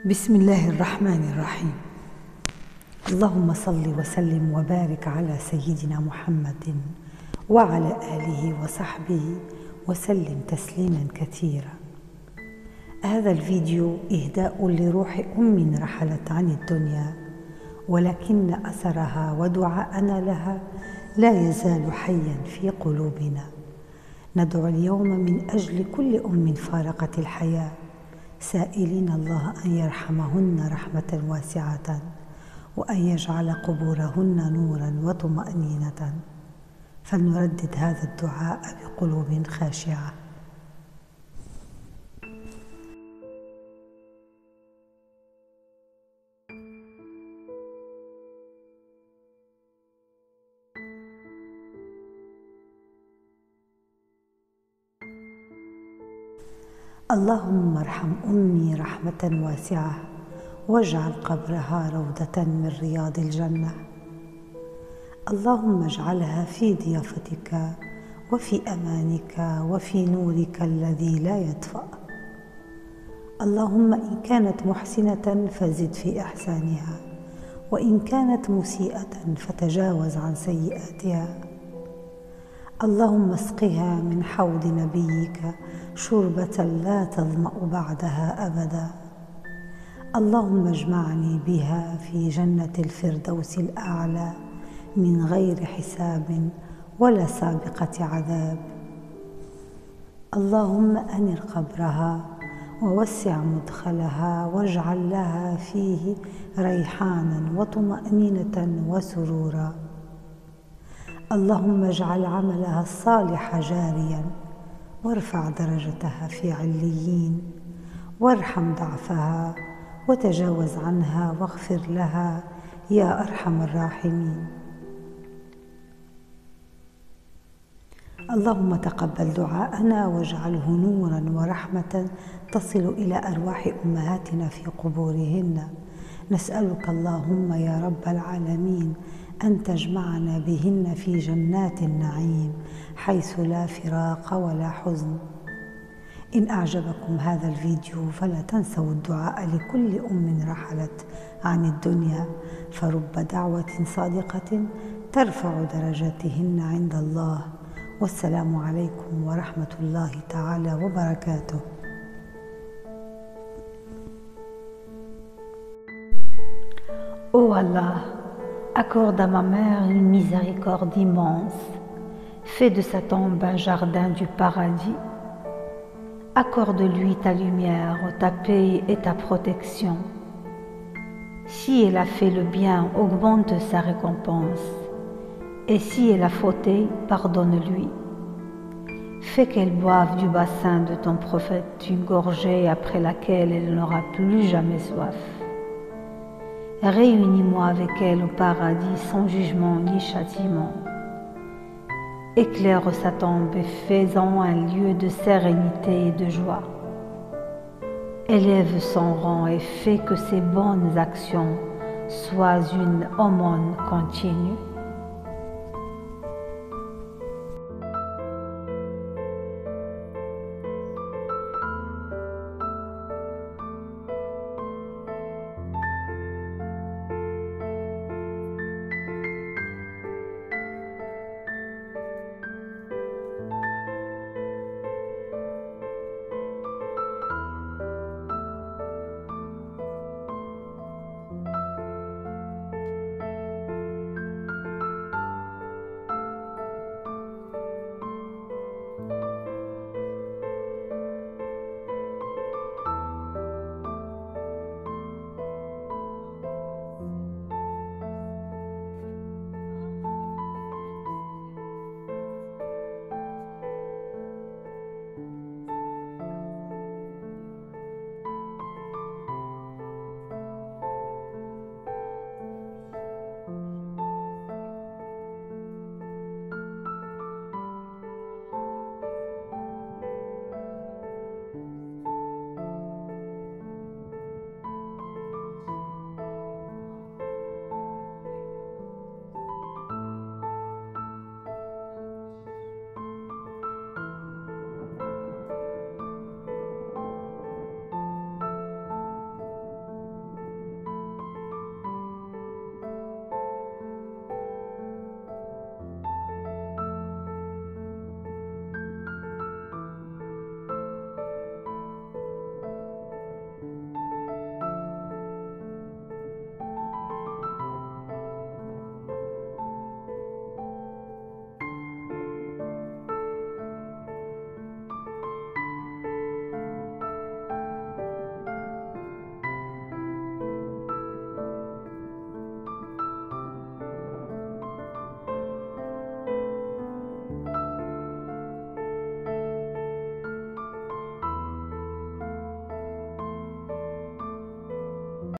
بسم الله الرحمن الرحيم. اللهم صل وسلم وبارك على سيدنا محمد وعلى آله وصحبه وسلم تسليما كثيرا. هذا الفيديو إهداء لروح أم رحلت عن الدنيا، ولكن أثرها ودعاءنا لها لا يزال حيا في قلوبنا. ندعو اليوم من أجل كل أم فارقت الحياة، سائلين الله أن يرحمهن رحمة واسعة، وأن يجعل قبورهن نورا وطمأنينة. فلنردد هذا الدعاء بقلوب خاشعة. اللهم ارحم أمي رحمة واسعة، واجعل قبرها روضة من رياض الجنة. اللهم اجعلها في ضيافتك وفي أمانك وفي نورك الذي لا يطفأ. اللهم إن كانت محسنة فزد في إحسانها، وإن كانت مسيئة فتجاوز عن سيئاتها. اللهم اسقها من حوض نبيك شربة لا تظمأ بعدها أبدا. اللهم اجمعني بها في جنة الفردوس الأعلى من غير حساب ولا سابقة عذاب. اللهم أنر قبرها ووسع مدخلها، واجعل لها فيه ريحانا وطمأنينة وسرورا. اللهم اجعل عملها الصالح جاريا، وارفع درجتها في عليين، وارحم ضعفها وتجاوز عنها واغفر لها يا أرحم الراحمين. اللهم تقبل دعاءنا واجعله نورا ورحمة تصل إلى أرواح أمهاتنا في قبورهن. نسألك اللهم يا رب العالمين أن تجمعنا بهن في جنات النعيم حيث لا فراق ولا حزن. إن أعجبكم هذا الفيديو فلا تنسوا الدعاء لكل أم رحلت عن الدنيا، فرب دعوة صادقة ترفع درجاتهن عند الله. والسلام عليكم ورحمة الله تعالى وبركاته. Ô Allah, accorde à ma mère une miséricorde immense. Fais de sa tombe un jardin du paradis. Accorde-lui ta lumière, ta paix et ta protection. Si elle a fait le bien, augmente sa récompense. Et si elle a fauté, pardonne-lui. Fais qu'elle boive du bassin de ton prophète une gorgée après laquelle elle n'aura plus jamais soif. Réunis-moi avec elle au paradis sans jugement ni châtiment. Éclaire sa tombe et fais-en un lieu de sérénité et de joie. Élève son rang et fais que ses bonnes actions soient une aumône continue.